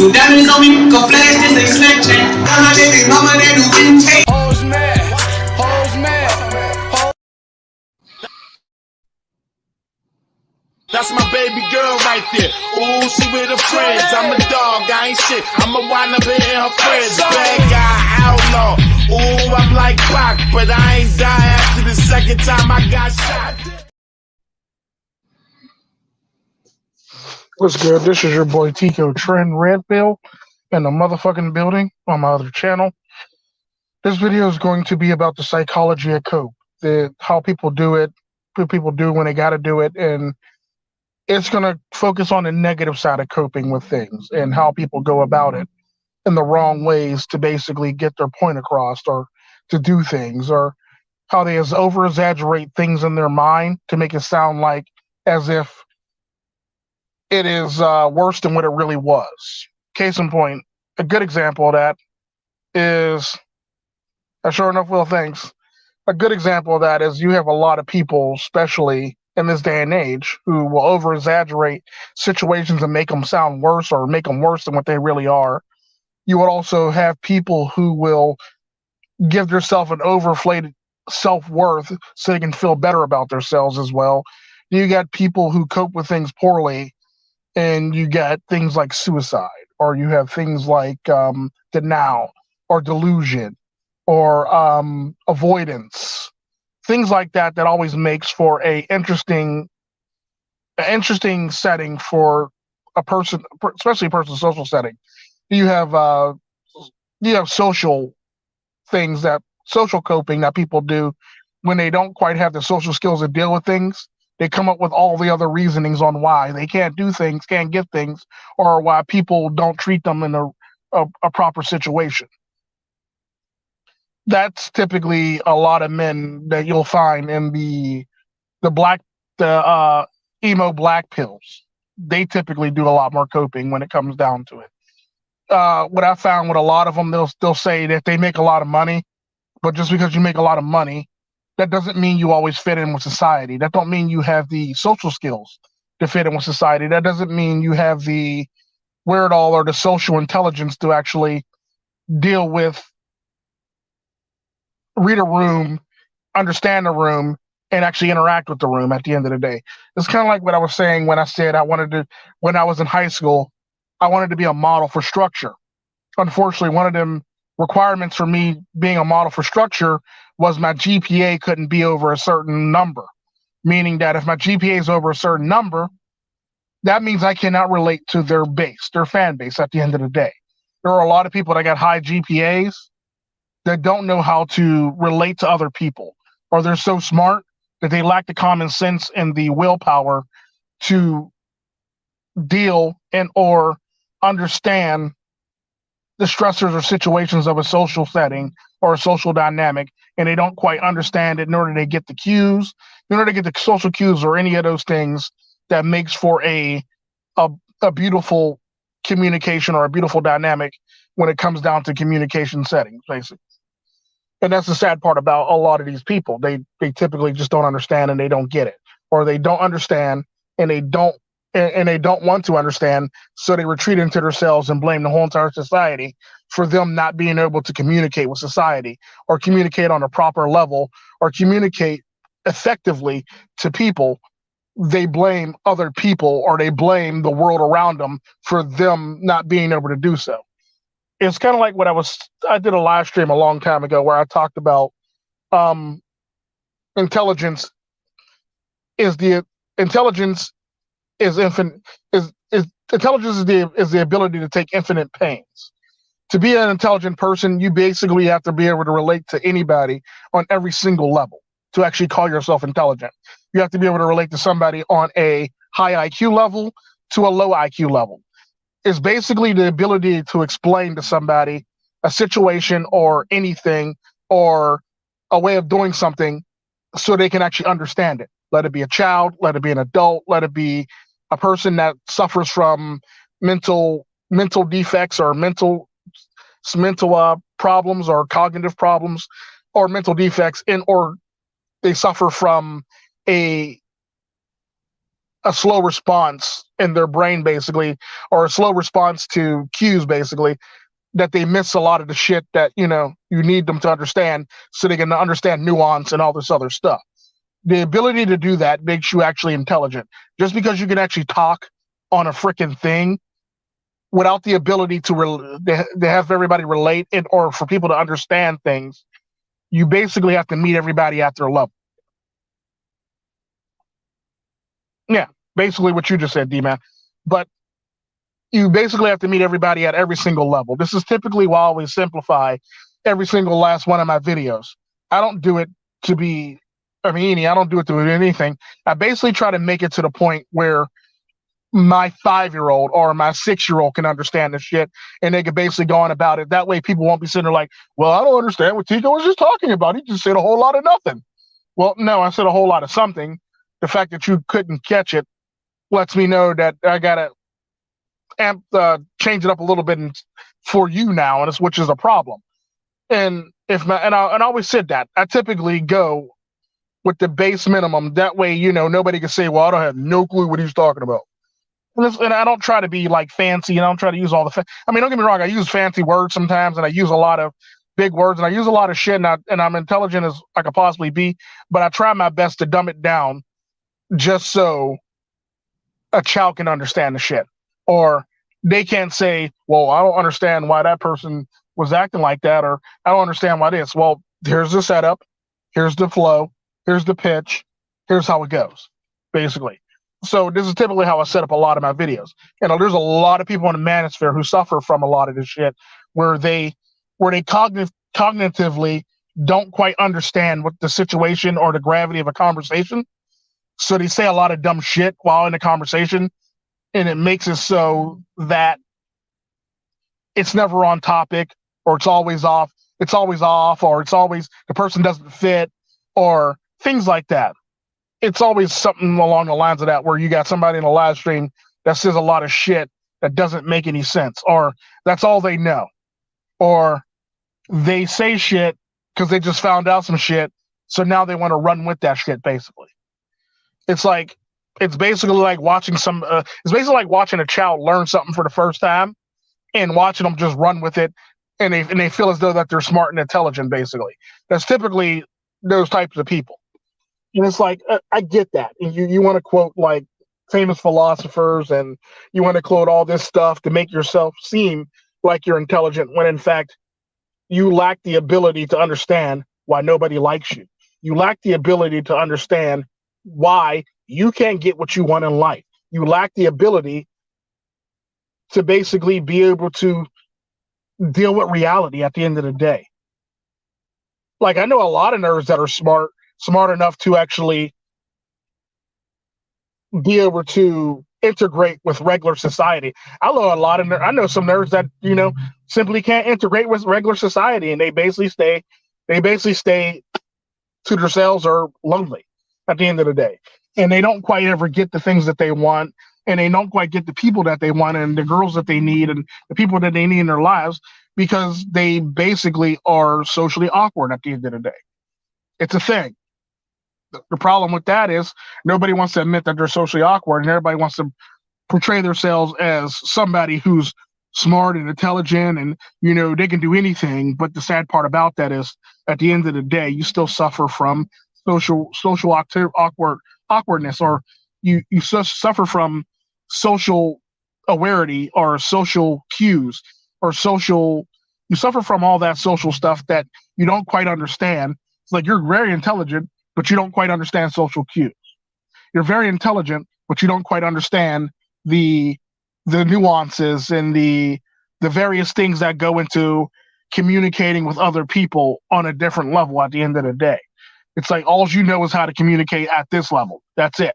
do damage on me, go flash this ain't Snapchat. How they be mama they do intake. Hoes mad, That's my baby girl right there. Ooh, she with her friends. I'm a dog, I ain't shit. I'ma wind up in her friends. Bad guy, outlaw. Ooh, I'm like Pac, but I ain't die after the second time I got shot. What's good? This is your boy Tico, Tren Red Pill in the motherfucking building on my other channel. This video is going to be about the psychology of cope, how people do it, what people do when they got to do it, and it's going to focus on the negative side of coping with things and how people go about it in the wrong ways to basically get their point across or to do things, or how they over-exaggerate things in their mind to make it sound like as if it is worse than what it really was. Case in point, a good example of that is, sure enough, Will, thanks. A good example of that is you have a lot of people, especially in this day and age, who will over-exaggerate situations and make them sound worse or make them worse than what they really are. You would also have people who will give themselves an overinflated self-worth so they can feel better about themselves as well. You got people who cope with things poorly, and you got things like suicide, or you have things like denial or delusion or avoidance. Things like that always makes for an interesting setting for a person, especially a person's social setting. You have social things, social coping that people do when they don't quite have the social skills to deal with things. They come up with all the other reasonings on why they can't do things, can't get things, or why people don't treat them in a proper situation. That's typically a lot of men that you'll find in the emo black pills. They typically do a lot more coping when it comes down to it. What I found with a lot of them, they'll say that they make a lot of money, but just because you make a lot of money, that doesn't mean you always fit in with society. That don't mean you have the social skills to fit in with society. That doesn't mean you have the wherewithal or the social intelligence to actually deal with, read a room, understand the room, and actually interact with the room at the end of the day. It's kind of like what I was saying when I said when I was in high school, I wanted to be a model for structure. Unfortunately, one of them requirements for me being a model for structure was my GPA couldn't be over a certain number, meaning that if my GPA is over a certain number, that means I cannot relate to their fan base at the end of the day. There are a lot of people that got high GPAs that don't know how to relate to other people, or they're so smart that they lack the common sense and the willpower to deal or understand the stressors or situations of a social setting or a social dynamic, and they don't quite understand it, nor do they get the cues, nor do they get the social cues or any of those things that makes for a beautiful communication or a beautiful dynamic when it comes down to communication settings, basically. And that's the sad part about a lot of these people. They typically just don't understand, and they don't get it, or they don't understand and they don't want to understand, so they retreat into themselves and blame the whole entire society for them not being able to communicate with society or communicate on a proper level or communicate effectively to people. They blame other people, or they blame the world around them for them not being able to do so. It's kind of like I did a live stream a long time ago where I talked about intelligence is the ability to take infinite pains. To be an intelligent person, you basically have to be able to relate to anybody on every single level to actually call yourself intelligent. You have to be able to relate to somebody on a high IQ level to a low IQ level. It's basically the ability to explain to somebody a situation or anything or a way of doing something so they can actually understand it. Let it be a child, let it be an adult, let it be a person that suffers from mental defects or mental problems or cognitive problems or mental defects, or they suffer from a a slow response in their brain, basically, or a slow response to cues, basically, that they miss a lot of the shit that, you know, you need them to understand so they can understand nuance and all this other stuff. The ability to do that makes you actually intelligent. Just because you can actually talk on a freaking thing without the ability to have everybody relate it or for people to understand things, you basically have to meet everybody at their level. Yeah, basically what you just said, D-Man. But you basically have to meet everybody at every single level. This is typically why I always simplify every single last one of my videos. I don't do it to be I don't do it to anything. I basically try to make it to the point where my 5-year-old or my 6-year-old can understand the shit and they can basically go on about it. That way people won't be sitting there like, well, I don't understand what Tico was just talking about. He just said a whole lot of nothing. Well, no, I said a whole lot of something. The fact that you couldn't catch it lets me know that I gotta change it up a little bit for you now, and which is a problem. And I always said that I typically go with the base minimum. That way, you know, nobody can say, well, I don't have no clue what he's talking about. And I don't try to be like fancy, and I don't try to use all the. Don't get me wrong. I use fancy words sometimes, and I use a lot of big words, and I use a lot of shit, and I'm intelligent as I could possibly be. But I try my best to dumb it down, just so a child can understand the shit, or they can't say, "Well, I don't understand why that person was acting like that," or "I don't understand why this." Well, here's the setup, here's the flow, here's the pitch, here's how it goes, basically. So this is typically how I set up a lot of my videos. You know, there's a lot of people in the manosphere who suffer from a lot of this shit, where they cognitively don't quite understand what the situation or the gravity of a conversation. So they say a lot of dumb shit while in the conversation, and it makes it so that it's never on topic, or it's always off, or it's always the person doesn't fit, or things like that. It's always something along the lines of that, where you got somebody in a live stream that says a lot of shit that doesn't make any sense, or that's all they know, or they say shit because they just found out some shit, so now they want to run with that shit. Basically, it's basically like watching a child learn something for the first time and watching them just run with it, and they feel as though that they're smart and intelligent. Basically, that's typically those types of people. And it's like, I get that. And you want to quote like famous philosophers, and you want to quote all this stuff to make yourself seem like you're intelligent, when in fact you lack the ability to understand why nobody likes you. You lack the ability to understand why you can't get what you want in life. You lack the ability to basically be able to deal with reality at the end of the day. Like, I know a lot of nerds that are smart enough to actually be able to integrate with regular society. I know some nerds that, you know, simply can't integrate with regular society, and they basically stay to themselves or lonely at the end of the day. And they don't quite ever get the things that they want, and they don't quite get the people that they want and the girls that they need and the people that they need in their lives, because they basically are socially awkward at the end of the day. It's a thing. The problem with that is nobody wants to admit that they're socially awkward, and everybody wants to portray themselves as somebody who's smart and intelligent, and, you know, they can do anything. But the sad part about that is, at the end of the day, you still suffer from social awkwardness, or you suffer from social awareness, or social cues, or you suffer from all that social stuff that you don't quite understand. It's like you're very intelligent, but you don't quite understand social cues. You're very intelligent, but you don't quite understand the nuances and the various things that go into communicating with other people on a different level at the end of the day. It's like all you know is how to communicate at this level. That's it.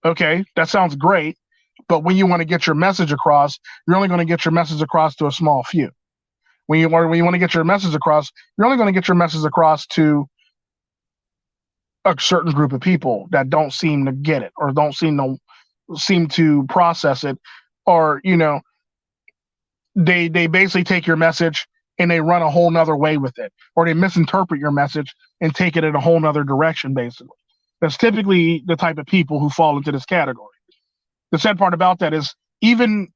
Okay, that sounds great, but when you want to get your message across, you're only going to get your message across to a small few. When you want to get your message across, you're only going to get your message across to a certain group of people that don't seem to get it, or don't seem to process it, or, you know, they basically take your message and they run a whole nother way with it, or they misinterpret your message and take it in a whole nother direction. Basically, that's typically the type of people who fall into this category. The sad part about that is even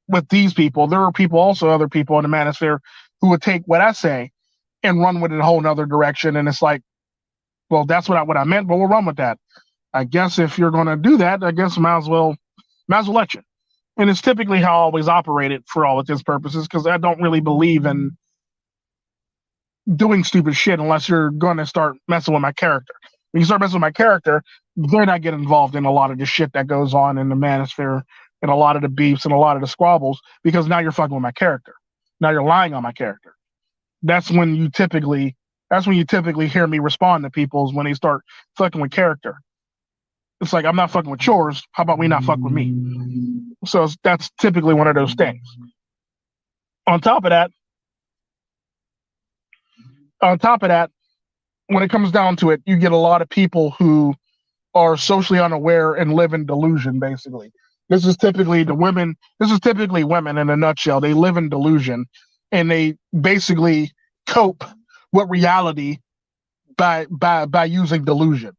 with these people, there are people also other people in the manosphere who would take what I say and run with it a whole nother direction. And it's like, well, that's what I meant, but we'll run with that. I guess if you're going to do that, I guess might as well let you. And it's typically how I always operated for all of its purposes, because I don't really believe in doing stupid shit unless you're going to start messing with my character. When you start messing with my character, they're not getting involved in a lot of the shit that goes on in the manosphere and a lot of the beefs and a lot of the squabbles, because now you're fucking with my character. Now you're lying on my character. That's when you typically hear me respond to people, is when they start fucking with character. It's like, I'm not fucking with yours. How about we not fuck with me? So that's typically one of those things. On top of that, when it comes down to it, you get a lot of people who are socially unaware and live in delusion, basically. This is typically women in a nutshell. They live in delusion, and they basically cope with reality by using delusion.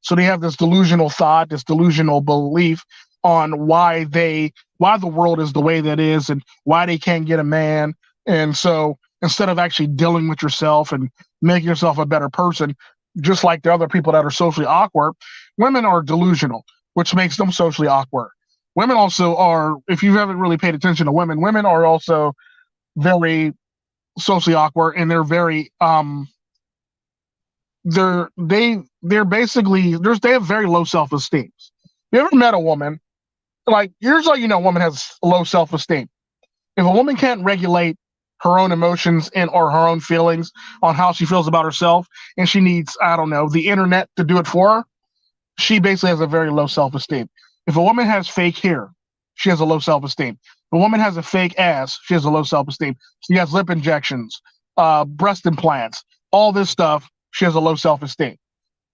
So they have this delusional thought, this delusional belief on why the world is the way that is and why they can't get a man. And so instead of actually dealing with yourself and making yourself a better person, just like the other people that are socially awkward, women are delusional, which makes them socially awkward. Women also are, if you haven't really paid attention to women are also very socially awkward, and they're very they have very low self-esteem. You ever met a woman, like, here's how you know a woman has low self-esteem. If a woman can't regulate her own emotions or her own feelings on how she feels about herself, and she needs, I don't know, the internet to do it for her, she basically has a very low self-esteem. If a woman has fake hair, she has a low self-esteem. If a woman has a fake ass, she has a low self-esteem. She has lip injections, breast implants, all this stuff, she has a low self-esteem.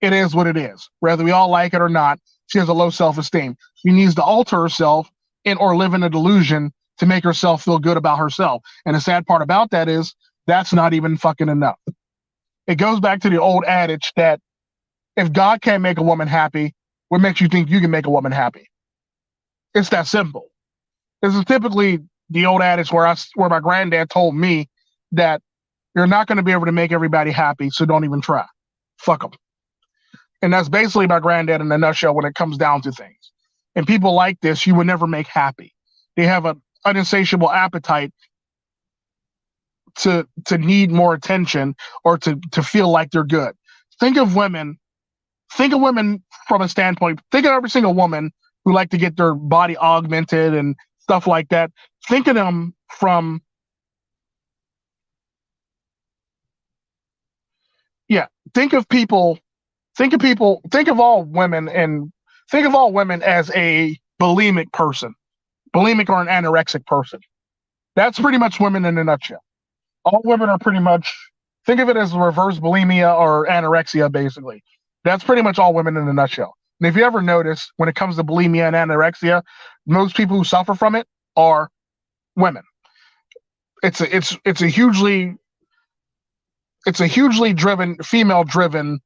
It is what it is. Whether we all like it or not, she has a low self-esteem. She needs to alter herself or live in a delusion to make herself feel good about herself. And the sad part about that is that's not even fucking enough. It goes back to the old adage that if God can't make a woman happy, what makes you think you can make a woman happy? It's that simple. This is typically the old adage where my granddad told me that you're not going to be able to make everybody happy, so don't even try. Fuck them. And that's basically my granddad in a nutshell when it comes down to things. And people like this, you would never make happy. They have an insatiable appetite to need more attention or to feel like they're good. Think of women from a standpoint. Think of every single woman who like to get their body augmented and stuff like that. Think of them from think of all women as a bulimic person, bulimic or an anorexic person. That's pretty much women in a nutshell. All women are pretty much, think of it as reverse bulimia or anorexia, basically. That's pretty much all women in a nutshell. And if you ever notice, when it comes to bulimia and anorexia, most people who suffer from it are women. It's a hugely driven, female-driven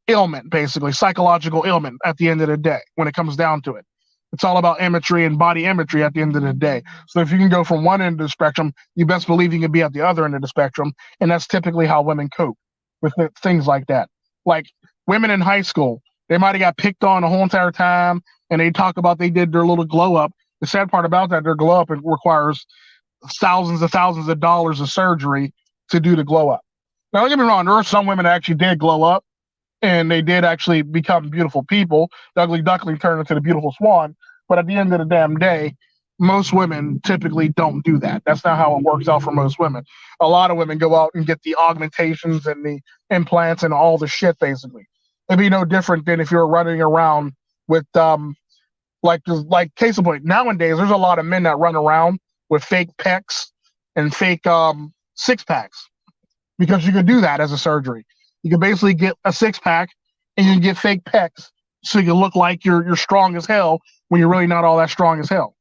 ailment, basically, psychological ailment at the end of the day, when it comes down to it. It's all about imagery and body imagery at the end of the day. So if you can go from one end of the spectrum, you best believe you can be at the other end of the spectrum, and that's typically how women cope with things like that. Like women in high school, they might have got picked on the whole entire time, and they talk about they did their little glow up. The sad part about that, their glow up, it requires thousands of dollars of surgery to do the glow up. Now, don't get me wrong, there are some women that actually did glow up, and they did actually become beautiful people. The ugly duckling turned into the beautiful swan. But at the end of the damn day, most women typically don't do that. That's not how it works out for most women. A lot of women go out and get the augmentations and the implants and all the shit, basically. It'd be no different than if you're running around with, like case in point, nowadays, there's a lot of men that run around with fake pecs and fake six packs, because you can do that as a surgery. You can basically get a six pack and you can get fake pecs so you can look like you're strong as hell when you're really not all that strong as hell.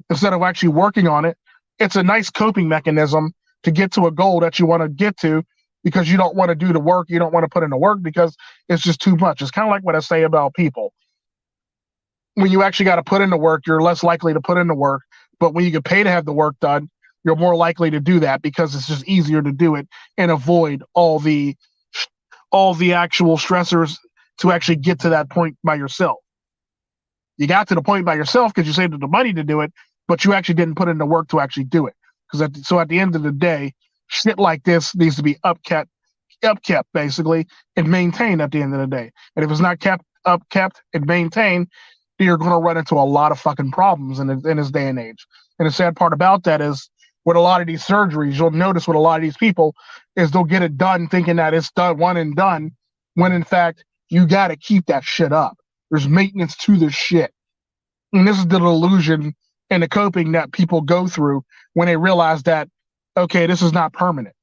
Instead of actually working on it, it's a nice coping mechanism to get to a goal that you want to get to, because you don't want to do the work. You don't want to put in the work because it's just too much. It's kind of like what I say about people. when you actually got to put in the work, you're less likely to put in the work. But when you get paid to have the work done, you're more likely to do that because it's just easier to do it and avoid all the actual stressors to actually get to that point by yourself. You got to the point by yourself because you saved the money to do it, but you actually didn't put in the work to actually do it. So at the end of the day, shit like this needs to be upkept basically and maintained at the end of the day. And if it's not kept and maintained, you're going to run into a lot of fucking problems in this day and age. And the sad part about that is with a lot of these surgeries, you'll notice with a lot of these people is they'll get it done thinking that it's done, one and done, when in fact, you got to keep that shit up. There's maintenance to this shit. And this is the delusion and the coping that people go through when they realize that, okay, this is not permanent.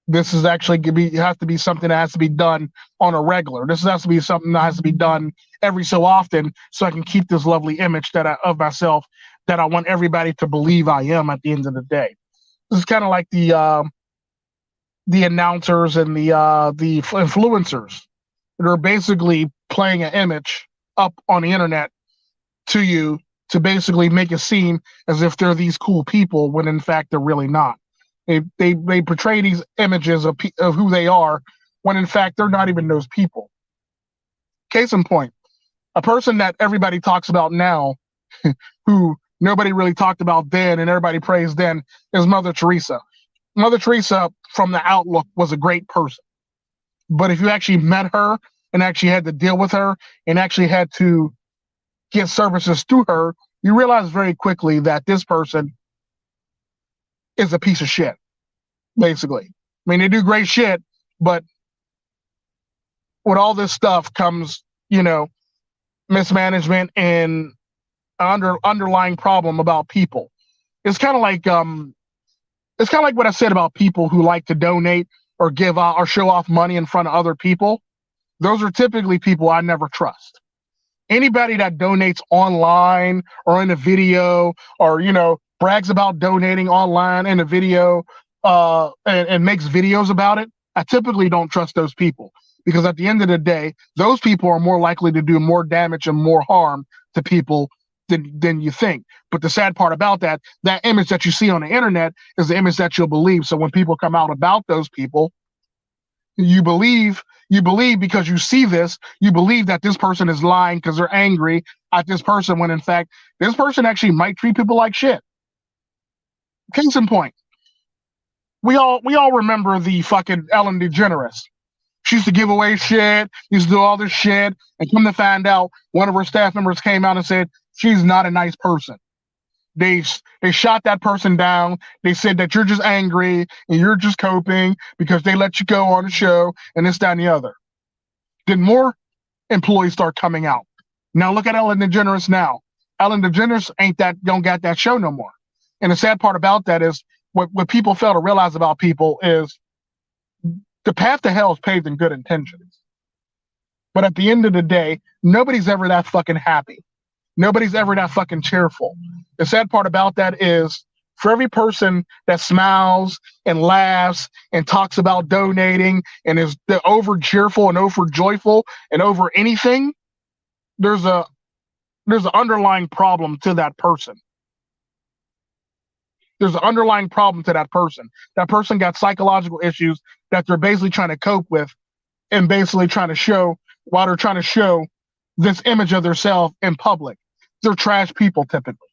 This is actually has to be something that has to be done on a regular. This has to be something that has to be done every so often so I can keep this lovely image of myself that I want everybody to believe I am at the end of the day. This is kind of like the announcers and the influencers that are basically playing an image up on the internet to you to basically make it seem as if they're these cool people when in fact they're really not. They portray these images of who they are when in fact they're not even those people. Case in point, a person that everybody talks about now, who nobody really talked about then and everybody praised then, is Mother Teresa. Mother Teresa, from the outlook, was a great person. But if you actually met her and actually had to deal with her and actually had to get services through her, you realize very quickly that this person is a piece of shit, basically. I mean, they do great shit, but with all this stuff comes, mismanagement and underlying problem about people. It's kind of like what I said about people who like to donate or give out or show off money in front of other people. Those are typically people I never trust. Anybody that donates online or in a video or, brags about donating online in a video and makes videos about it, I typically don't trust those people because at the end of the day, those people are more likely to do more damage and more harm to people than you think. But the sad part about that image that you see on the internet is the image that you'll believe. So when people come out about those people, you believe because you see this, you believe that this person is lying because they're angry at this person when in fact, this person actually might treat people like shit. Case in point, we all remember the fucking Ellen DeGeneres. She used to give away shit, used to do all this shit, and come to find out, one of her staff members came out and said she's not a nice person. They shot that person down. They said that you're just angry and you're just coping because they let you go on the show and this, that, and the other. Then more employees start coming out. Now look at Ellen DeGeneres now. Ellen DeGeneres don't got that show no more. And the sad part about that is what people fail to realize about people is the path to hell is paved in good intentions. But at the end of the day, nobody's ever that fucking happy. Nobody's ever that fucking cheerful. The sad part about that is for every person that smiles and laughs and talks about donating and is over cheerful and over joyful and over anything, there's an underlying problem to that person. There's an underlying problem to that person. That person got psychological issues that they're basically trying to cope with and basically trying to show while they're trying to show this image of themselves in public. They're trash people typically.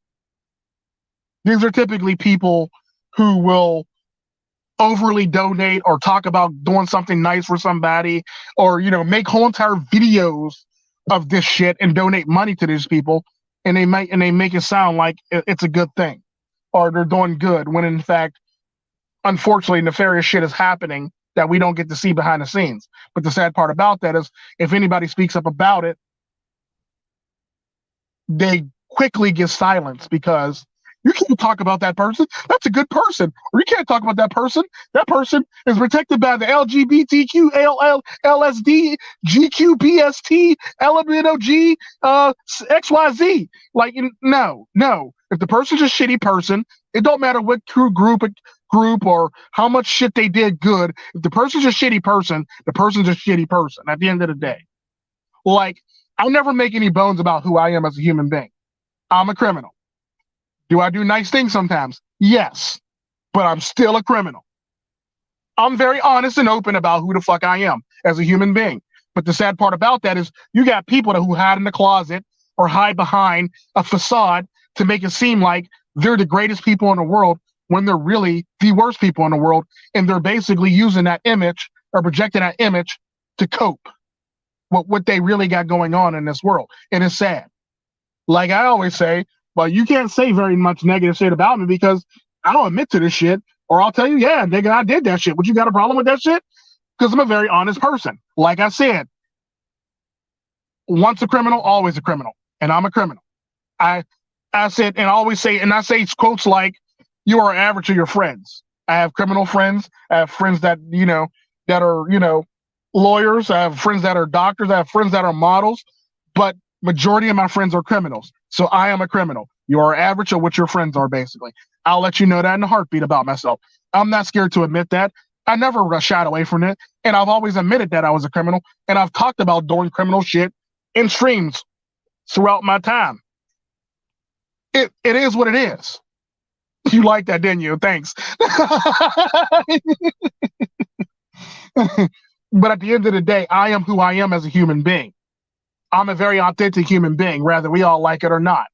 These are typically people who will overly donate or talk about doing something nice for somebody or, make whole entire videos of this shit and donate money to these people. And they make it sound like it's a good thing or they're doing good when in fact, unfortunately, nefarious shit is happening that we don't get to see behind the scenes. But the sad part about that is if anybody speaks up about it, they quickly get silenced because you can't talk about that person. That's a good person. Or you can't talk about that person. That person is protected by the LGBTQ, LSD, GQBST, LMNOG, XYZ. Like, no. If the person's a shitty person, it don't matter what group or how much shit they did good. If the person's a shitty person, the person's a shitty person at the end of the day. Like, I never make any bones about who I am as a human being. I'm a criminal. Do I do nice things sometimes? Yes, but I'm still a criminal. I'm very honest and open about who the fuck I am as a human being. But the sad part about that is you got people who hide in the closet or hide behind a facade to make it seem like they're the greatest people in the world when they're really the worst people in the world. And they're basically using that image or projecting that image to cope with what they really got going on in this world. And it's sad. Like I always say, well, you can't say very much negative shit about me because I don't admit to this shit. Or I'll tell you, yeah, nigga, I did that shit. What, you got a problem with that shit? Because I'm a very honest person. Like I said, once a criminal, always a criminal. And I'm a criminal. I said, and I always say, and I say quotes like, you are average of your friends. I have criminal friends. I have friends that, that are, lawyers. I have friends that are doctors. I have friends that are models. But majority of my friends are criminals. So I am a criminal. You are average of what your friends are, basically. I'll let you know that in a heartbeat about myself. I'm not scared to admit that. I never shied away from it. And I've always admitted that I was a criminal. And I've talked about doing criminal shit in streams throughout my time. It is what it is. You like that, didn't you? Thanks. But at the end of the day, I am who I am as a human being. I'm a very authentic human being, whether we all like it or not.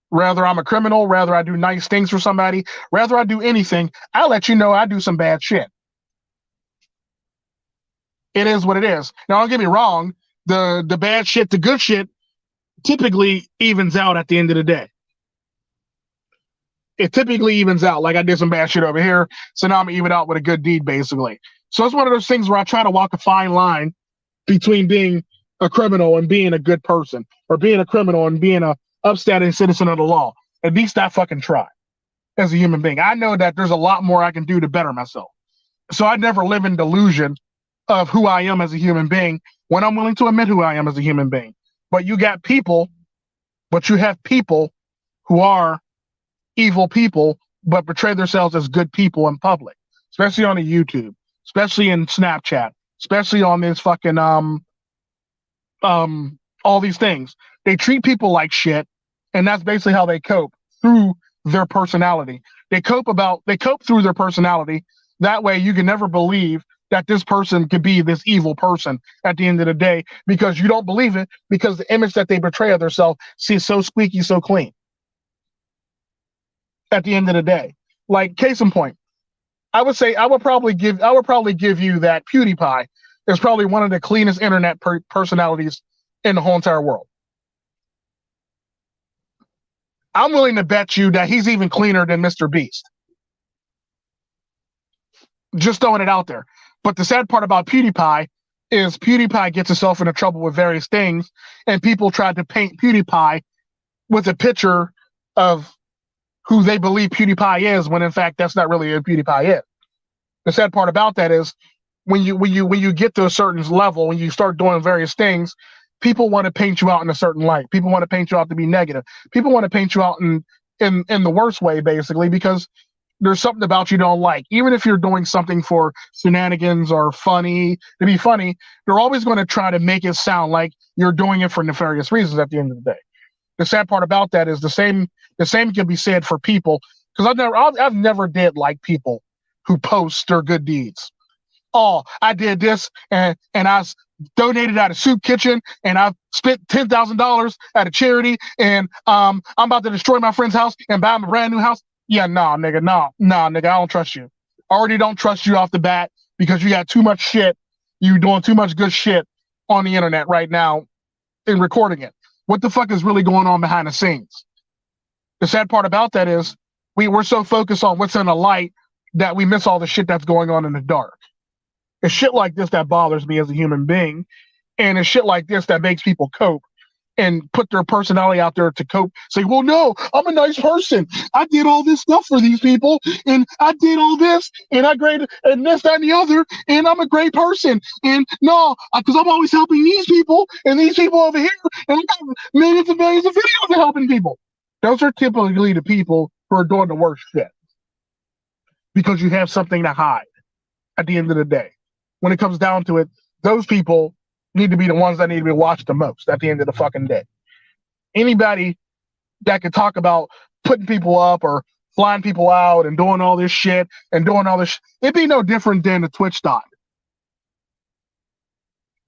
Whether I'm a criminal, whether I do nice things for somebody, whether I do anything, I'll let you know I do some bad shit. It is what it is. Now, don't get me wrong. The bad shit, the good shit, typically evens out at the end of the day. It typically evens out. Like I did some bad shit over here, so now I'm even out with a good deed, basically. So it's one of those things where I try to walk a fine line between being a criminal and being a good person, or being a criminal and being a upstanding citizen of the law. At least I fucking try as a human being. I know that there's a lot more I can do to better myself. So I never live in delusion of who I am as a human being when I'm willing to admit who I am as a human being. But you have people who are evil people, but portray themselves as good people in public, especially on the YouTube, especially in Snapchat, especially on this fucking all these things. They treat people like shit, and that's basically how they cope through their personality. They cope through their personality. That way you can never believe that this person could be this evil person at the end of the day, because you don't believe it, because the image that they portray of themselves seems so squeaky, so clean. At the end of the day, like case in point, I would probably give you that PewDiePie is probably one of the cleanest internet personalities in the whole entire world. I'm willing to bet you that he's even cleaner than Mr. Beast. Just throwing it out there. But the sad part about PewDiePie is PewDiePie gets himself into trouble with various things, and people tried to paint PewDiePie with a picture of who they believe PewDiePie is, when in fact that's not really who PewDiePie is. The sad part about that is when you get to a certain level, when you start doing various things, people want to paint you out in a certain light. People want to paint you out to be negative. People want to paint you out in the worst way, basically, because there's something about you don't like. Even if you're doing something for shenanigans or to be funny, they're always going to try to make it sound like you're doing it for nefarious reasons at the end of the day. The sad part about that is the same can be said for people, because I've never did like people who post their good deeds. Oh, I did this and I donated at a soup kitchen and I spent $10,000 at a charity and I'm about to destroy my friend's house and buy him a brand new house. Yeah, nah, nigga, I don't trust you. I already don't trust you off the bat because you got too much shit. You doing too much good shit on the internet right now and recording it. What the fuck is really going on behind the scenes? The sad part about that is we're so focused on what's in the light that we miss all the shit that's going on in the dark. It's shit like this that bothers me as a human being, and it's shit like this that makes people cope and put their personality out there to cope. Say, well, no, I'm a nice person. I did all this stuff for these people, and I did all this, and I graded, and this, that, and the other, and I'm a great person. And no, because I'm always helping these people, and these people over here, and I got millions and millions of videos of helping people. Those are typically the people who are doing the worst shit, because you have something to hide at the end of the day. When it comes down to it, those people need to be the ones that need to be watched the most at the end of the fucking day. Anybody that could talk about putting people up or flying people out and doing all this shit and doing all this, it'd be no different than the Twitch dot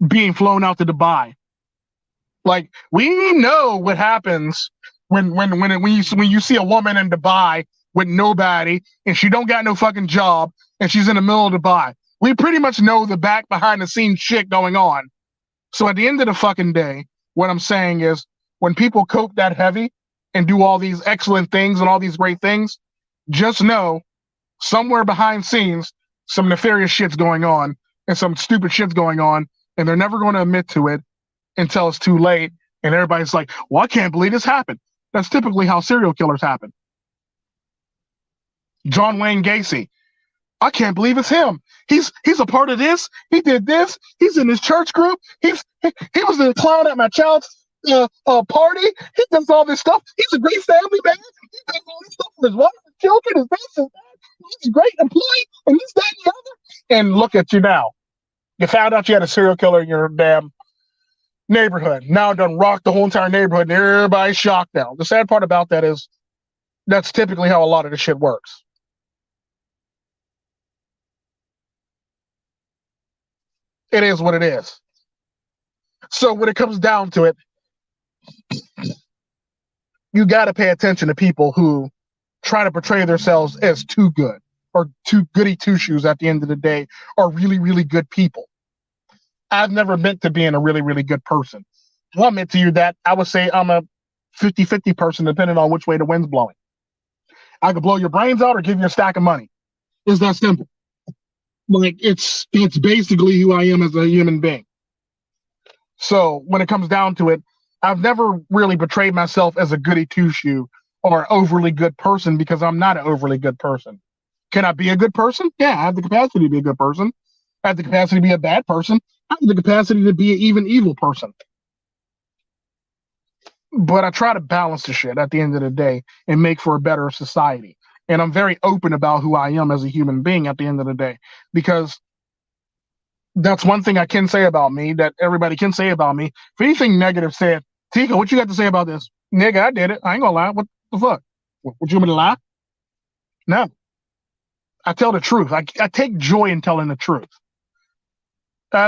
being flown out to Dubai. Like, we know what happens when you see a woman in Dubai with nobody and she don't got no fucking job and she's in the middle of Dubai. We pretty much know the back behind the scenes shit going on. So at the end of the fucking day, what I'm saying is when people cope that heavy and do all these excellent things and all these great things, just know somewhere behind scenes, some nefarious shit's going on and some stupid shit's going on, and they're never going to admit to it until it's too late. And everybody's like, well, I can't believe this happened. That's typically how serial killers happen. John Wayne Gacy. I can't believe it's him. He's a part of this. He did this. He's in this church group. He was the clown at my child's party. He does all this stuff. He's a great family man. He does all this stuff for his wife, his children, his this and that. He's a great employee, and this, that, and the other. And look at you now. You found out you had a serial killer in your damn neighborhood. Now it done rocked the whole entire neighborhood, and everybody's shocked now. The sad part about that is that's typically how a lot of this shit works. It is what it is. So when it comes down to it, you got to pay attention to people who try to portray themselves as too good or too goody two-shoes at the end of the day, or really, really good people. I've never meant to being a really, really good person. I'll admit to you that I would say I'm a 50-50 person depending on which way the wind's blowing. I could blow your brains out or give you a stack of money. It's that simple. Like, it's basically who I am as a human being. So when it comes down to it, I've never really portrayed myself as a goody two-shoe or overly good person, because I'm not an overly good person. Can I be a good person? Yeah, I have the capacity to be a good person. I have the capacity to be a bad person. I have the capacity to be an even evil person. But I try to balance the shit at the end of the day and make for a better society. And I'm very open about who I am as a human being at the end of the day, because that's one thing I can say about me that everybody can say about me. If anything negative said, Tico, what you got to say about this? Nigga, I did it. I ain't gonna lie. What the fuck? Would you want me to lie? No. I tell the truth. I take joy in telling the truth. I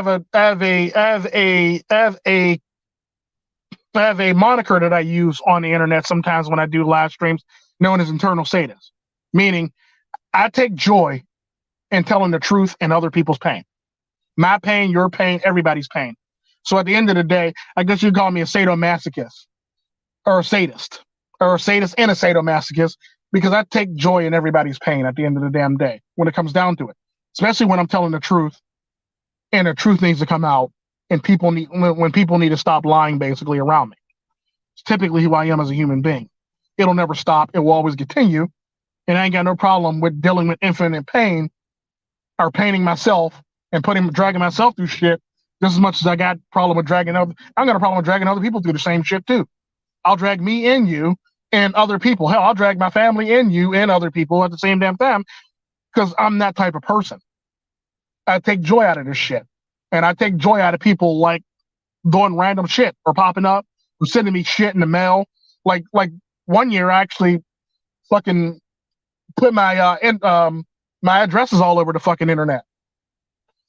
have a moniker that I use on the internet sometimes when I do live streams, known as internal sadist, meaning I take joy in telling the truth in other people's pain. My pain, your pain, everybody's pain. So at the end of the day, I guess you'd call me a sadomasochist or a sadist and a sadomasochist, because I take joy in everybody's pain at the end of the damn day when it comes down to it, especially when I'm telling the truth and the truth needs to come out and when people need to stop lying basically around me. It's typically who I am as a human being. It'll never stop. It will always continue. And I ain't got no problem with dealing with infinite pain or paining myself and dragging myself through shit just as much as I got a problem with dragging other people through the same shit too. I'll drag me and you and other people. Hell, I'll drag my family and you and other people at the same damn time, because I'm that type of person. I take joy out of this shit. And I take joy out of people like doing random shit or popping up or sending me shit in the mail. Like one year I actually fucking put my my addresses all over the fucking internet.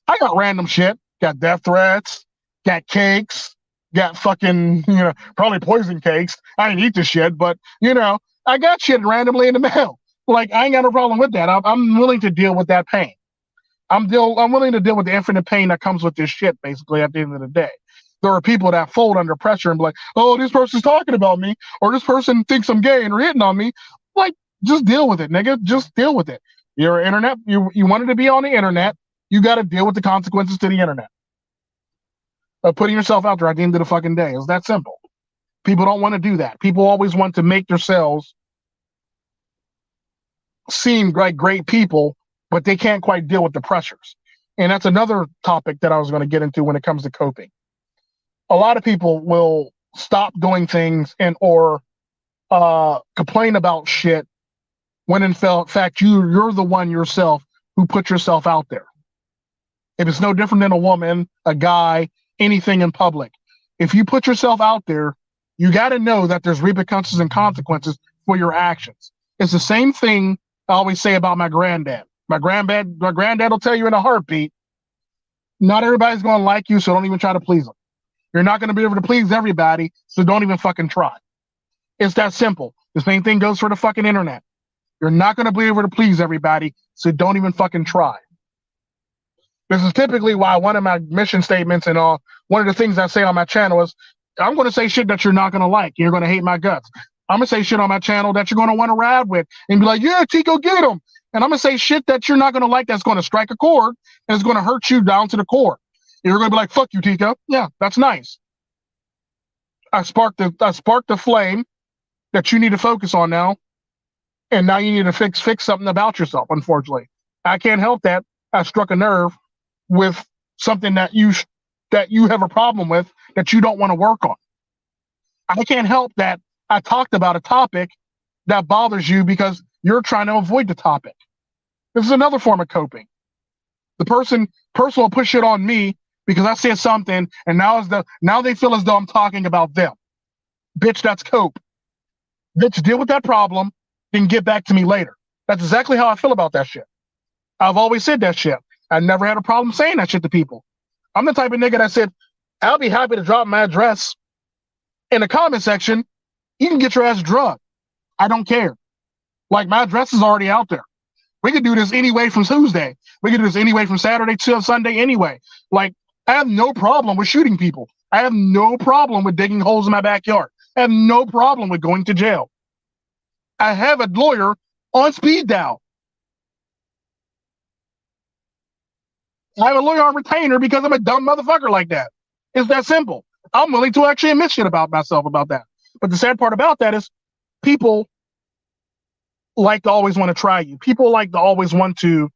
I got random shit, got death threats, got cakes, got fucking, probably poison cakes. I ain't eat this shit, but I got shit randomly in the mail. Like, I ain't got no problem with that. I'm willing to deal with that pain. I'm willing to deal with the infinite pain that comes with this shit, basically, at the end of the day. There are people that fold under pressure and be like, oh, this person's talking about me, or this person thinks I'm gay and hitting on me. Like, just deal with it, nigga. Just deal with it. You're internet. You wanted to be on the internet. You got to deal with the consequences to the internet of putting yourself out there at the end of the fucking day. It's that simple. People don't want to do that. People always want to make themselves seem like great people, but they can't quite deal with the pressures. And that's another topic that I was going to get into when it comes to coping. A lot of people will stop doing things or complain about shit when in fact you're the one yourself who put yourself out there. If it's no different than a woman, a guy, anything in public. If you put yourself out there, you got to know that there's repercussions and consequences for your actions. It's the same thing I always say about my granddad. My granddad will tell you in a heartbeat, not everybody's going to like you, so don't even try to please them. You're not going to be able to please everybody, so don't even fucking try. It's that simple. The same thing goes for the fucking internet. You're not going to be able to please everybody, so don't even fucking try. This is typically why one of my mission statements and one of the things I say on my channel is, I'm going to say shit that you're not going to like. You're going to hate my guts. I'm going to say shit on my channel that you're going to want to ride with and be like, yeah, Tico, get him. And I'm going to say shit that you're not going to like that's going to strike a chord and it's going to hurt you down to the core. And you're going to be like, fuck you, Tico. Yeah, that's nice. I sparked the flame that you need to focus on now. And now you need to fix something about yourself, unfortunately. I can't help that. I struck a nerve with something that you have a problem with that you don't want to work on. I can't help that I talked about a topic that bothers you because you're trying to avoid the topic. This is another form of coping. The person will push shit on me because I said something, and now they feel as though I'm talking about them. Bitch, that's cope. Bitch, deal with that problem, then get back to me later. That's exactly how I feel about that shit. I've always said that shit. I never had a problem saying that shit to people. I'm the type of nigga that said, I'll be happy to drop my address in the comment section. You can get your ass drugged. I don't care. Like, my address is already out there. We could do this anyway from Tuesday. We could do this anyway from Saturday to Sunday anyway. Like, I have no problem with shooting people. I have no problem with digging holes in my backyard. I have no problem with going to jail. I have a lawyer on speed dial. I have a lawyer on retainer because I'm a dumb motherfucker like that. It's that simple. I'm willing to actually admit shit about myself about that. But the sad part about that is people like to always want to try you. People like to always want to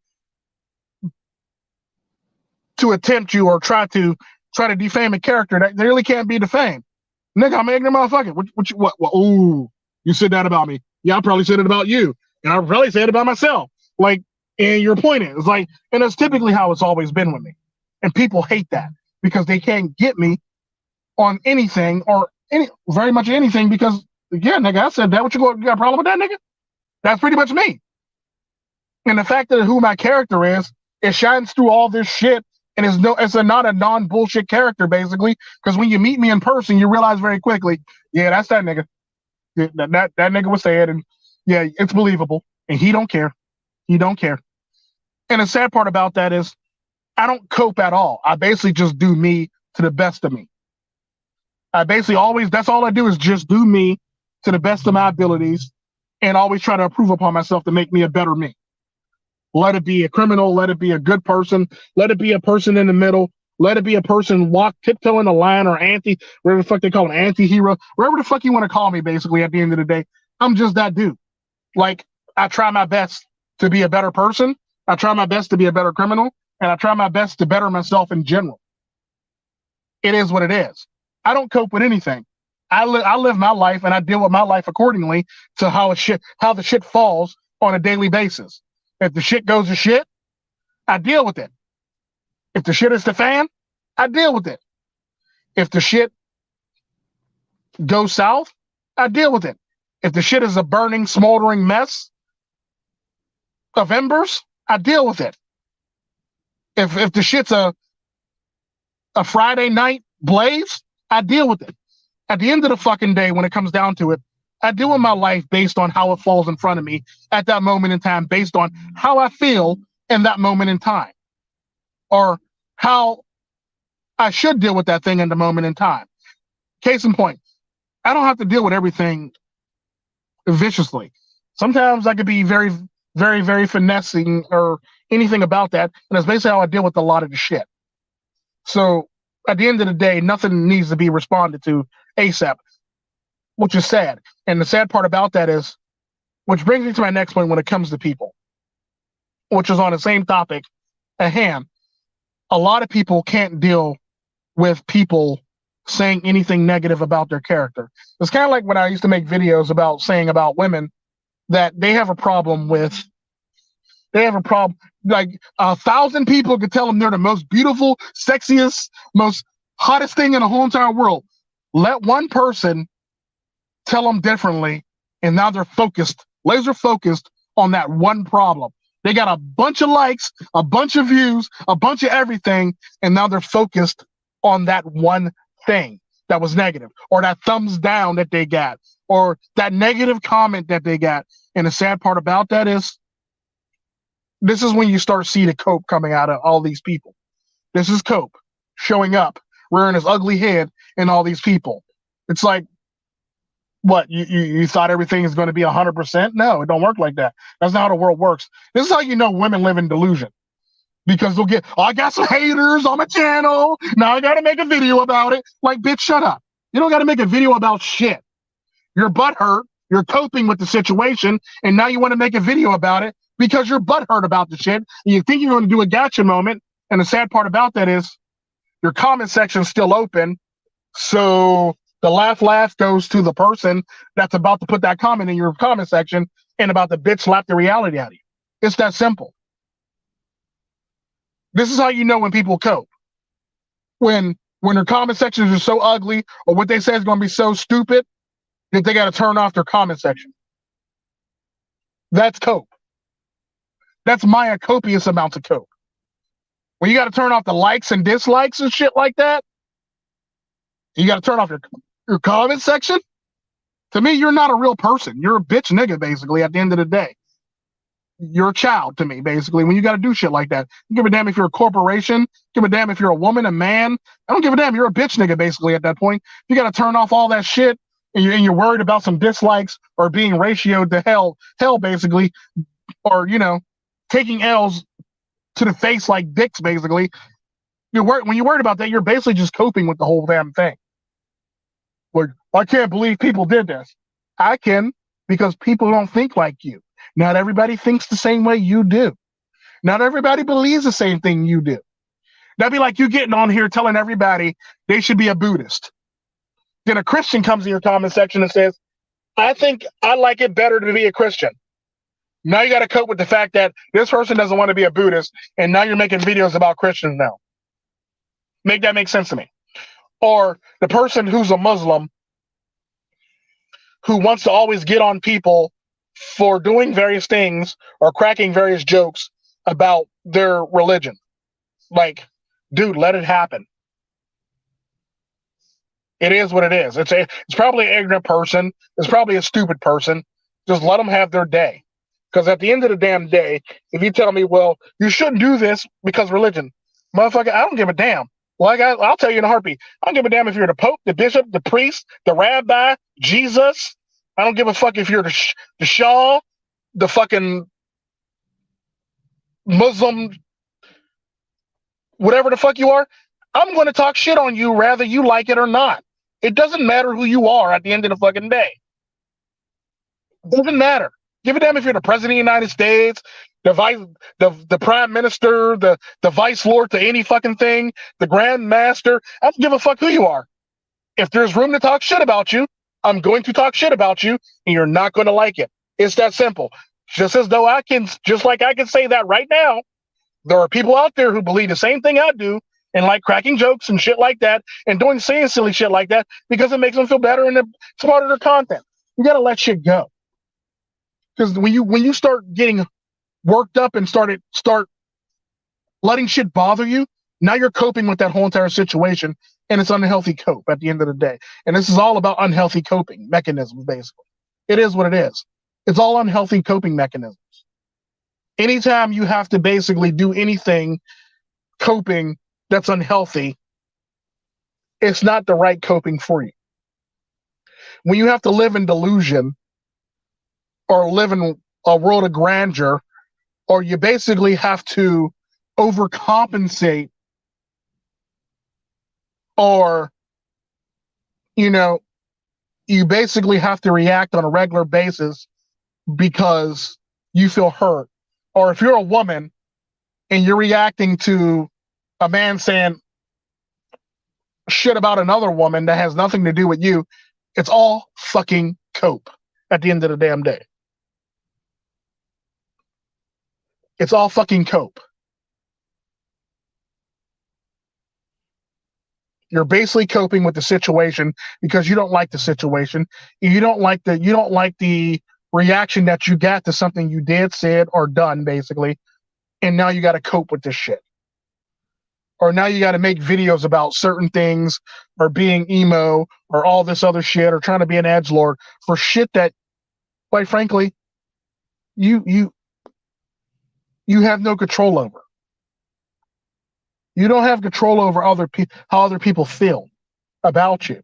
attempt you or try to defame a character that really can't be defamed. Nigga, I'm an ignorant motherfucker. What? Ooh, you said that about me. Yeah, I probably said it about you. And I probably said it about myself. Like, and you're pointing. It's like, and that's typically how it's always been with me. And people hate that because they can't get me on anything or very much anything because, yeah, nigga, I said that. You got a problem with that, nigga? That's pretty much me. And the fact that who my character is, it shines through all this shit. And it's not a non-bullshit character, basically, because when you meet me in person, you realize very quickly, yeah, that's that nigga. That nigga was saying, and yeah, it's believable. And he don't care. He don't care. And the sad part about that is I don't cope at all. I basically just do me to the best of me. I basically that's all I do is just do me to the best of my abilities and always try to improve upon myself to make me a better me. Let it be a criminal, let it be a good person, let it be a person in the middle, let it be a person tiptoeing the line or whatever the fuck they call an anti-hero, whatever the fuck you want to call me, basically, at the end of the day. I'm just that dude. Like, I try my best to be a better person, I try my best to be a better criminal, and I try my best to better myself in general. It is what it is. I don't cope with anything. I live my life and I deal with my life accordingly to how the shit falls on a daily basis. If the shit goes to shit, I deal with it. If the shit is the fan, I deal with it. If the shit goes south, I deal with it. If the shit is a burning, smoldering mess of embers, I deal with it. If the shit's a Friday night blaze, I deal with it. At the end of the fucking day, when it comes down to it, I deal with my life based on how it falls in front of me at that moment in time, based on how I feel in that moment in time, or how I should deal with that thing in the moment in time. Case in point, I don't have to deal with everything viciously. Sometimes I could be very, very, very finessing or anything about that, and that's basically how I deal with a lot of the shit. So at the end of the day, nothing needs to be responded to ASAP, which is sad. And the sad part about that is, which brings me to my next point when it comes to people, which is on the same topic at hand. A lot of people can't deal with people saying anything negative about their character. It's kind of like when I used to make videos about saying about women that they have a problem, like 1,000 people could tell them they're the most beautiful, sexiest, most Hottest thing in the whole entire world. Let one person tell them differently, and now they're focused, laser focused on that one problem. They got a bunch of likes, a bunch of views, a bunch of everything, and now they're focused on that one thing that was negative, or that thumbs down that they got, or that negative comment that they got. And the sad part about that is, this is when you start seeing the cope coming out of all these people. This is cope showing up, rearing his ugly head in all these people. It's like, what, you thought everything is going to be 100%? No, it don't work like that. That's not how the world works. This is how you know women live in delusion. Because they'll get, oh, I got some haters on my channel. Now I got to make a video about it. Like, bitch, shut up. You don't got to make a video about shit. Your butt hurt. You're coping with the situation. And now you want to make a video about it because your butt hurt about the shit. And you think you're going to do a gotcha moment. And the sad part about that is your comment section's still open. So the laugh goes to the person that's about to put that comment in your comment section and about to bitch slap the reality out of you. It's that simple. This is how you know when people cope. When their comment sections are so ugly, or what they say is going to be so stupid that they got to turn off their comment section. That's cope. That's my copious amounts of cope. When you got to turn off the likes and dislikes and shit like that, you got to turn off your comment section. To me, you're not a real person. You're a bitch nigga, basically, at the end of the day. You're a child to me, basically, when you got to do shit like that. You give a damn if you're a corporation. Give a damn if you're a woman, a man. I don't give a damn. You're a bitch nigga, basically, at that point. You got to turn off all that shit, and you're worried about some dislikes or being ratioed to hell, basically, or, taking L's to the face like dicks, basically. When you're worried about that, you're basically just coping with the whole damn thing. Like, I can't believe people did this. I can, because people don't think like you. Not everybody thinks the same way you do. Not everybody believes the same thing you do. That'd be like you getting on here telling everybody they should be a Buddhist. Then a Christian comes in your comment section and says, I think I like it better to be a Christian. Now you got to cope with the fact that this person doesn't want to be a Buddhist, and now you're making videos about Christians now. Make that make sense to me. Or the person who's a Muslim who wants to always get on people for doing various things or cracking various jokes about their religion. Like, dude, let it happen. It is what it is. It's probably an ignorant person. It's probably a stupid person. Just let them have their day. Because at the end of the damn day, if you tell me, well, you shouldn't do this because religion, motherfucker, I don't give a damn. Well, I'll tell you in a heartbeat. I don't give a damn if you're the Pope, the Bishop, the priest, the Rabbi, Jesus. I don't give a fuck if you're the Shah, the fucking Muslim, whatever the fuck you are. I'm going to talk shit on you whether you like it or not. It doesn't matter who you are at the end of the fucking day. It doesn't matter. Give a damn if you're the president of the United States, the prime minister, the vice lord to any fucking thing, the grand master. I don't give a fuck who you are. If there's room to talk shit about you, I'm going to talk shit about you, and you're not going to like it. It's that simple. Just like I can say that right now, there are people out there who believe the same thing I do and like cracking jokes and shit like that and saying silly shit like that because it makes them feel better and it's part of their content. You got to let shit go. Because when you start getting worked up and start letting shit bother you, now you're coping with that whole entire situation, and it's unhealthy cope at the end of the day. And this is all about unhealthy coping mechanisms, basically. It is what it is. It's all unhealthy coping mechanisms. Anytime you have to basically do anything coping that's unhealthy, it's not the right coping for you. When you have to live in delusion or live in a world of grandeur, or you basically have to overcompensate, or, you basically have to react on a regular basis because you feel hurt. Or if you're a woman and you're reacting to a man saying shit about another woman that has nothing to do with you, it's all fucking cope at the end of the damn day. It's all fucking cope. You're basically coping with the situation because you don't like the situation. You don't like the reaction that you got to something you did, said, or done, basically. And now you got to cope with this shit. Or now you got to make videos about certain things, or being emo, or all this other shit, or trying to be an edgelord for shit that, quite frankly, you have no control over. You don't have control over how other people feel about you.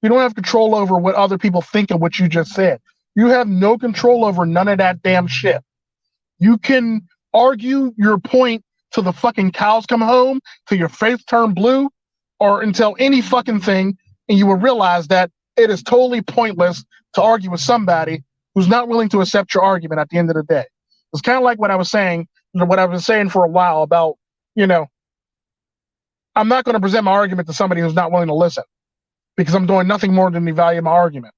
You don't have control over what other people think of what you just said. You have no control over none of that damn shit. You can argue your point till the fucking cows come home, till your face turn blue, or until any fucking thing, and you will realize that it is totally pointless to argue with somebody who's not willing to accept your argument at the end of the day. It's kind of like what I was saying, what I've been saying for a while about, I'm not going to present my argument to somebody who's not willing to listen, because I'm doing nothing more than devalue my argument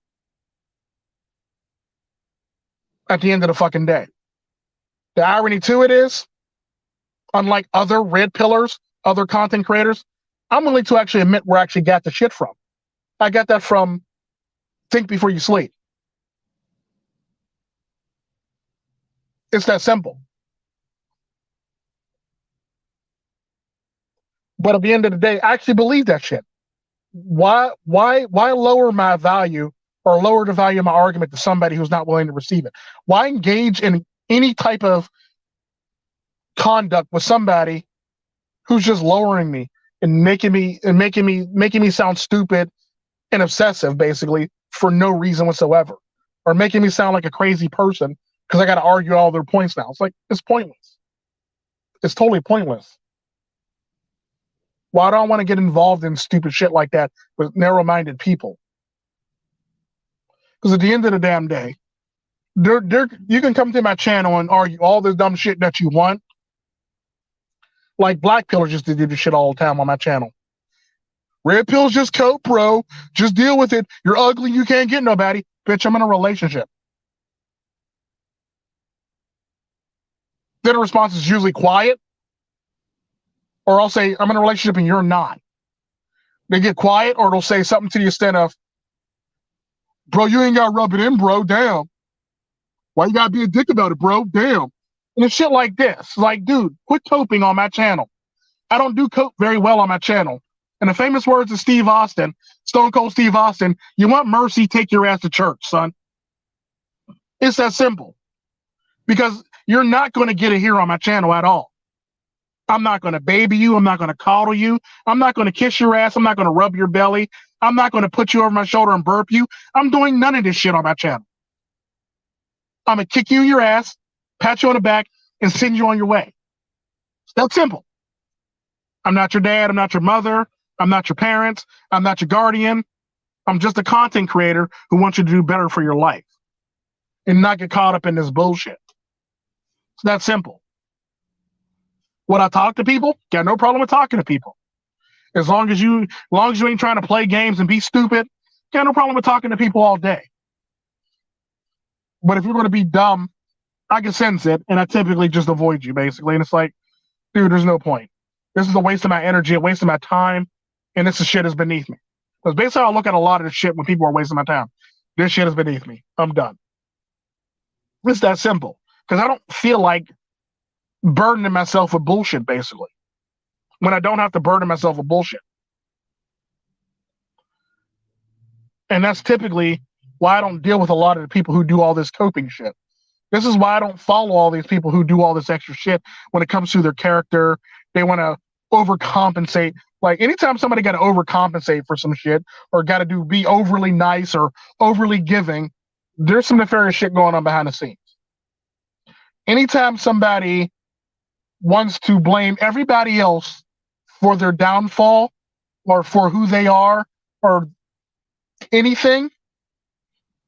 at the end of the fucking day. The irony to it is, unlike other red pillars, other content creators, I'm willing to actually admit where I actually got the shit from. I got that from Think Before You Sleep. It's that simple. But at the end of the day, I actually believe that shit. Why lower my value or lower the value of my argument to somebody who's not willing to receive it? Why engage in any type of conduct with somebody who's just lowering me and making me sound stupid and obsessive, basically, for no reason whatsoever, or making me sound like a crazy person because I got to argue all their points now? It's like, it's pointless. It's totally pointless. Why do I want to get involved in stupid shit like that with narrow-minded people? Because at the end of the damn day, you can come to my channel and argue all this dumb shit that you want. Like black pillars just do this shit all the time on my channel. Red pills just cope, bro. Just deal with it. You're ugly. You can't get nobody. Bitch, I'm in a relationship. Then the response is usually quiet. Or I'll say, I'm in a relationship and you're not. They get quiet, or they'll say something to the extent of, bro, you ain't got to rub it in, bro. Damn. Why you got to be a dick about it, bro? Damn. And it's shit like this. Like, dude, quit coping on my channel. I don't do cope very well on my channel. In the famous words of Steve Austin, Stone Cold Steve Austin, you want mercy, take your ass to church, son. It's that simple. Because you're not going to get it here on my channel at all. I'm not going to baby you. I'm not going to coddle you. I'm not going to kiss your ass. I'm not going to rub your belly. I'm not going to put you over my shoulder and burp you. I'm doing none of this shit on my channel. I'm going to kick you in your ass, pat you on the back, and send you on your way. It's that simple. I'm not your dad. I'm not your mother. I'm not your parents. I'm not your guardian. I'm just a content creator who wants you to do better for your life and not get caught up in this bullshit. It's that simple. Would I talk to people? Got no problem with talking to people. As long as you ain't trying to play games and be stupid, got no problem with talking to people all day. But if you're going to be dumb, I can sense it, and I typically just avoid you, basically. And it's like, dude, there's no point. This is a waste of my energy, a waste of my time, and this shit is beneath me. Because basically, I look at a lot of this shit when people are wasting my time. This shit is beneath me. I'm done. It's that simple. Because I don't feel like burdening myself with bullshit, basically, when I don't have to burden myself with bullshit. And that's typically why I don't deal with a lot of the people who do all this coping shit. This is why I don't follow all these people who do all this extra shit when it comes to their character. They want to overcompensate. Like, anytime somebody got to overcompensate for some shit, or got to be overly nice or overly giving, there's some nefarious shit going on behind the scenes. Anytime somebody wants to blame everybody else for their downfall or for who they are or anything,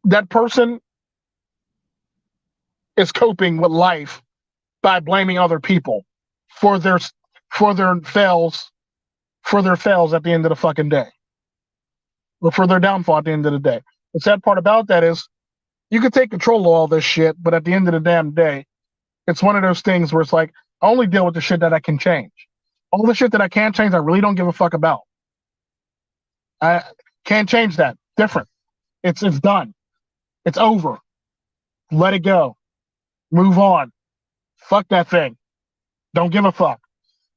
that person is coping with life by blaming other people for their fails at the end of the fucking day, or for their downfall at the end of the day. The sad part about that is you can take control of all this shit, but at the end of the damn day, it's one of those things where it's like, I only deal with the shit that I can change. All the shit that I can't change, I really don't give a fuck about. I can't change that. Different. It's done. It's over. Let it go. Move on. Fuck that thing. Don't give a fuck.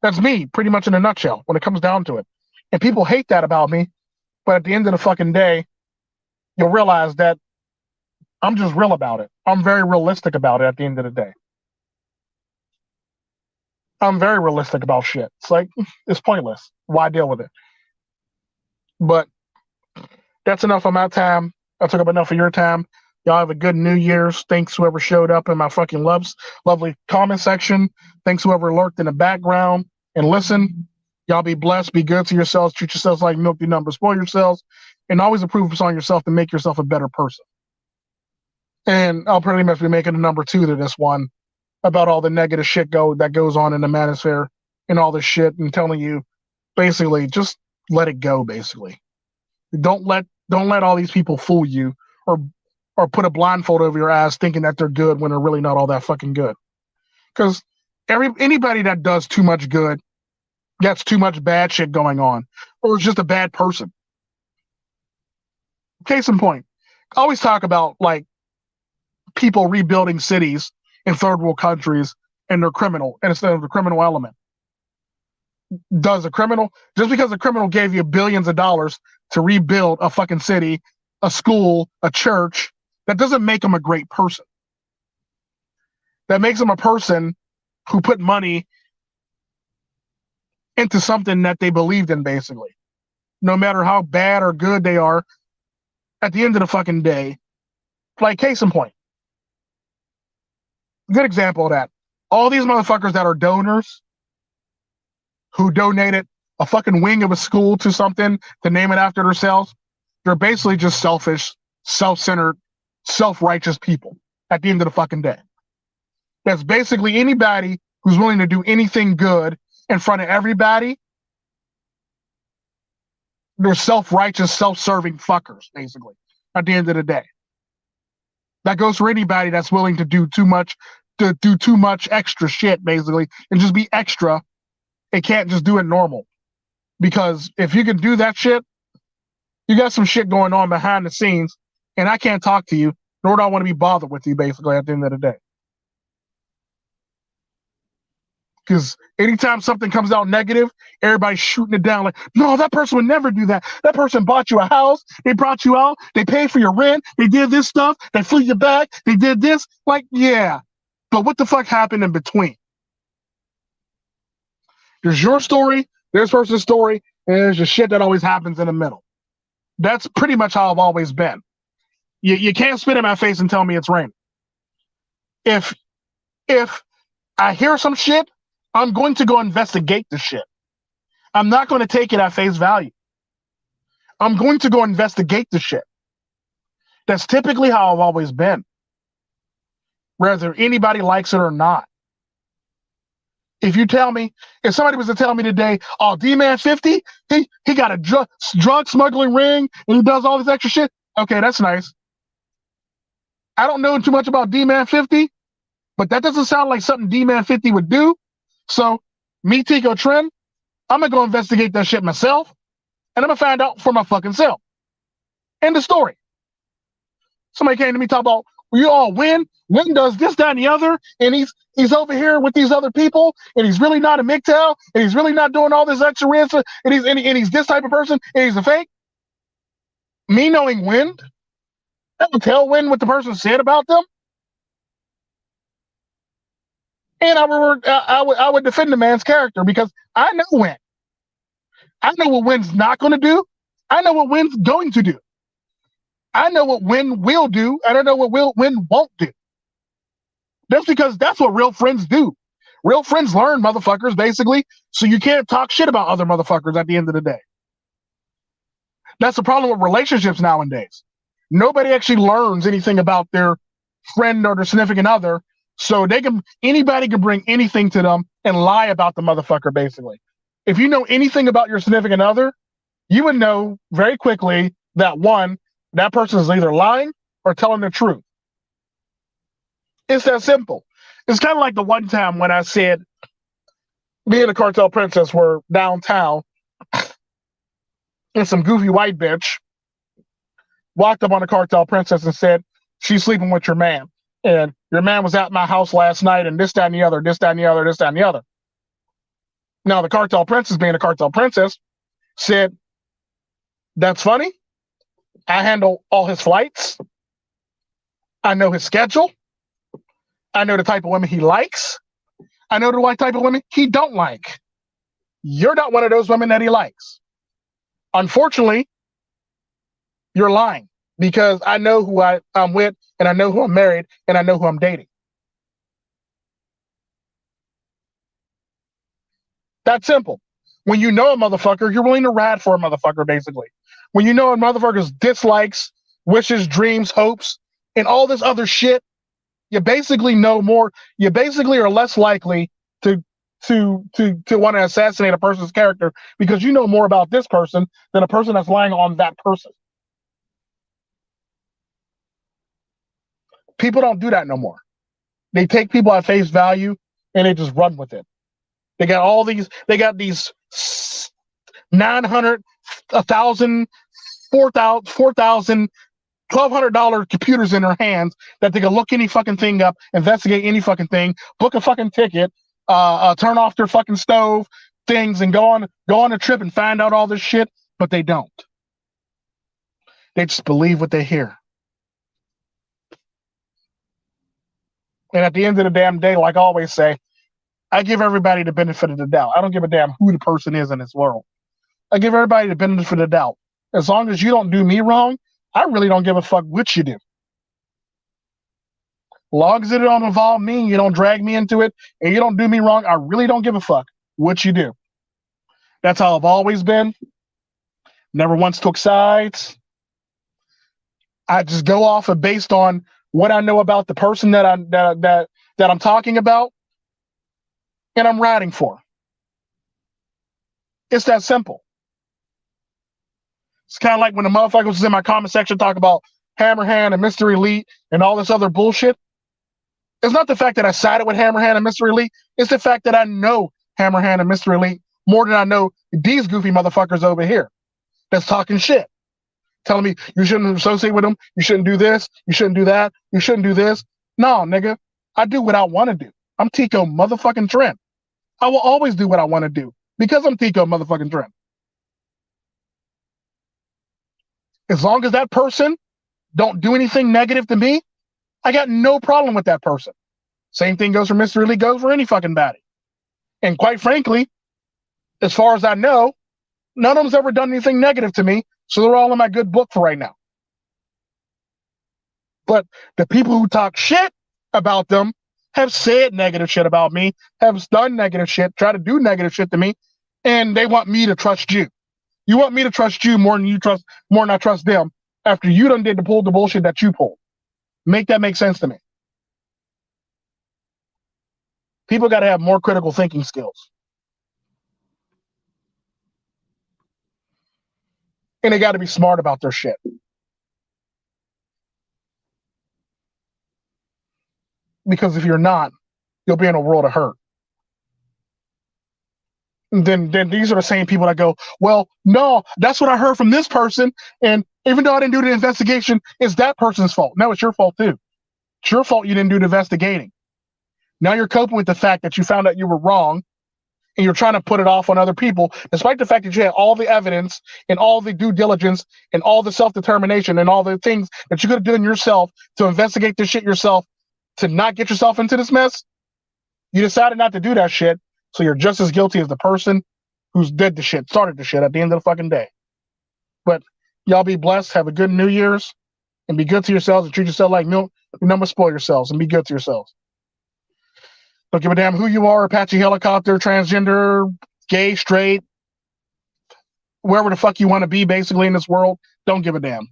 That's me, pretty much in a nutshell, when it comes down to it. And people hate that about me, but at the end of the fucking day, you'll realize that I'm just real about it. I'm very realistic about it at the end of the day. I'm very realistic about shit. It's like, it's pointless. Why deal with it? But that's enough of my time. I took up enough of your time. Y'all have a good New Year's. Thanks whoever showed up in my fucking lovely comment section. Thanks whoever lurked in the background and listened. Y'all be blessed. Be good to yourselves. Treat yourselves like milk your number. Spoil yourselves. And always improve on yourself to make yourself a better person. And I'll pretty much be making a number 2 to this one about all the negative shit that goes on in the manosphere and all this shit, and telling you basically just let it go. Basically, don't let all these people fool you or put a blindfold over your eyes thinking that they're good when they're really not all that fucking good. Because anybody that does too much good gets too much bad shit going on, or is just a bad person. Case in point, I always talk about like people rebuilding cities in third world countries and they're criminal, and instead of the criminal element. Just because a criminal gave you billions of dollars to rebuild a fucking city, a school, a church, that doesn't make them a great person. That makes them a person who put money into something that they believed in, basically. No matter how bad or good they are, at the end of the fucking day, like case in point. Good example of that. All these motherfuckers that are donors who donated a fucking wing of a school to something to name it after themselves, they're basically just selfish, self-centered, self-righteous people at the end of the fucking day. That's basically anybody who's willing to do anything good in front of everybody. They're self-righteous, self-serving fuckers, basically, at the end of the day. That goes for anybody that's willing to do too much extra shit, basically, and just be extra. It can't just do it normal. Because if you can do that shit, you got some shit going on behind the scenes, and I can't talk to you, nor do I want to be bothered with you, basically, at the end of the day. Because anytime something comes out negative, everybody's shooting it down like, no, that person would never do that. That person bought you a house. They brought you out. They paid for your rent. They did this stuff. They flew you back. They did this. Like, yeah. But what the fuck happened in between? There's your story, there's person's story, and there's the shit that always happens in the middle. That's pretty much how I've always been. You can't spit in my face and tell me it's raining. If I hear some shit, I'm going to go investigate the shit. I'm not going to take it at face value. I'm going to go investigate the shit. That's typically how I've always been. Whether anybody likes it or not. If somebody was to tell me today, oh, D-Man 50, he got a drug smuggling ring and he does all this extra shit. Okay, that's nice. I don't know too much about D-Man 50, but that doesn't sound like something D-Man 50 would do. So, me, Tico, Tren, I'm going to go investigate that shit myself, and I'm going to find out for my fucking self. End of story. Somebody came to me talking about, we all win. Win does this, that, and the other, and he's over here with these other people, and he's really not a MGTOW, and he's really not doing all this extra risk, and he's this type of person, and he's a fake. Me knowing Win, I would tell Win what the person said about them. And I would defend the man's character because I know Win. I know what Win's not going to do. I know what Win's going to do. I know what Win will do, and I know what Win won't do. That's because that's what real friends do. Real friends learn, motherfuckers, basically, so you can't talk shit about other motherfuckers at the end of the day. That's the problem with relationships nowadays. Nobody actually learns anything about their friend or their significant other. So anybody can bring anything to them and lie about the motherfucker, basically. If you know anything about your significant other, you would know very quickly that one, that person is either lying or telling the truth. It's that simple. It's kind of like the one time when I said me and the Cartel Princess were downtown and some goofy white bitch walked up on the cartel princess and said, she's sleeping with your man. And your man was at my house last night and this, that, and the other, this, that, and the other, this, that, and the other. Now, the cartel princess, being a cartel princess, said, that's funny. I handle all his flights. I know his schedule. I know the type of women he likes. I know the type of women he don't like. You're not one of those women that he likes. Unfortunately, you're lying because I know who I'm with and I know who I'm married and I know who I'm dating. That's simple. When you know a motherfucker, you're willing to ride for a motherfucker, basically. When you know a motherfucker's dislikes, wishes, dreams, hopes, and all this other shit, you basically know more. You basically are less likely to want to assassinate a person's character because you know more about this person than a person that's lying on that person. People don't do that no more. They take people at face value and they just run with it. They got these 900, 1,000, 4,000, $1,200 computers in their hands that they can look any fucking thing up, investigate any fucking thing, book a fucking ticket, turn off their fucking stove things, and go on a trip and find out all this shit. But they don't. They just believe what they hear. And at the end of the damn day, like I always say, I give everybody the benefit of the doubt. I don't give a damn who the person is in this world. I give everybody the benefit of the doubt. As long as you don't do me wrong, I really don't give a fuck what you do. Long as it don't involve me, you don't drag me into it, and you don't do me wrong, I really don't give a fuck what you do. That's how I've always been. Never once took sides. I just go off of based on what I know about the person that I'm talking about, and I'm riding for. It's that simple. It's kind of like when the motherfuckers was in my comment section talk about Hammerhand and Mr. Elite and all this other bullshit. It's not the fact that I sided with Hammerhand and Mr. Elite. It's the fact that I know Hammerhand and Mr. Elite more than I know these goofy motherfuckers over here that's talking shit. Telling me you shouldn't associate with them. You shouldn't do this. You shouldn't do that. You shouldn't do this. No, nigga. I do what I want to do. I'm Tico motherfucking Tren. I will always do what I want to do because I'm Tico motherfucking Tren. As long as that person don't do anything negative to me, I got no problem with that person. Same thing goes for Mr. Elite, goes for any fucking baddie. And quite frankly, as far as I know, none of them's ever done anything negative to me, so they're all in my good book for right now. But the people who talk shit about them have said negative shit about me, have done negative shit, try to do negative shit to me, and they want me to trust you. You want me to trust you more than I trust them after you done did the bullshit that you pulled. Make that make sense to me. People got to have more critical thinking skills. And they got to be smart about their shit. Because if you're not, you'll be in a world of hurt. And then these are the same people that go, well, no, that's what I heard from this person. And even though I didn't do the investigation, it's that person's fault. No, it's your fault too. It's your fault you didn't do the investigating. Now you're coping with the fact that you found out you were wrong and you're trying to put it off on other people, despite the fact that you had all the evidence and all the due diligence and all the self-determination and all the things that you could have done yourself to investigate this shit yourself to not get yourself into this mess. You decided not to do that shit, so you're just as guilty as the person who's did the shit, started the shit at the end of the fucking day. But y'all be blessed, have a good New Year's, and be good to yourselves and treat yourself like milk. Remember, spoil yourselves and be good to yourselves. Don't give a damn who you are, Apache helicopter, transgender, gay, straight, wherever the fuck you want to be basically in this world. Don't give a damn.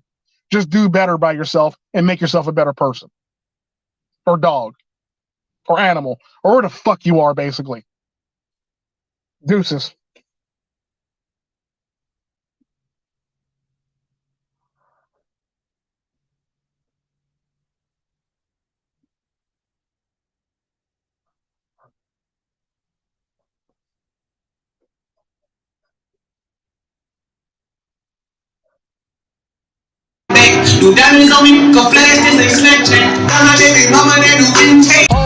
Just do better by yourself and make yourself a better person. Or dog. Or animal. Or where the fuck you are basically. Deuces. do damage on me. Cause flash, this ain't Snapchat. Got my baby mama that do intake.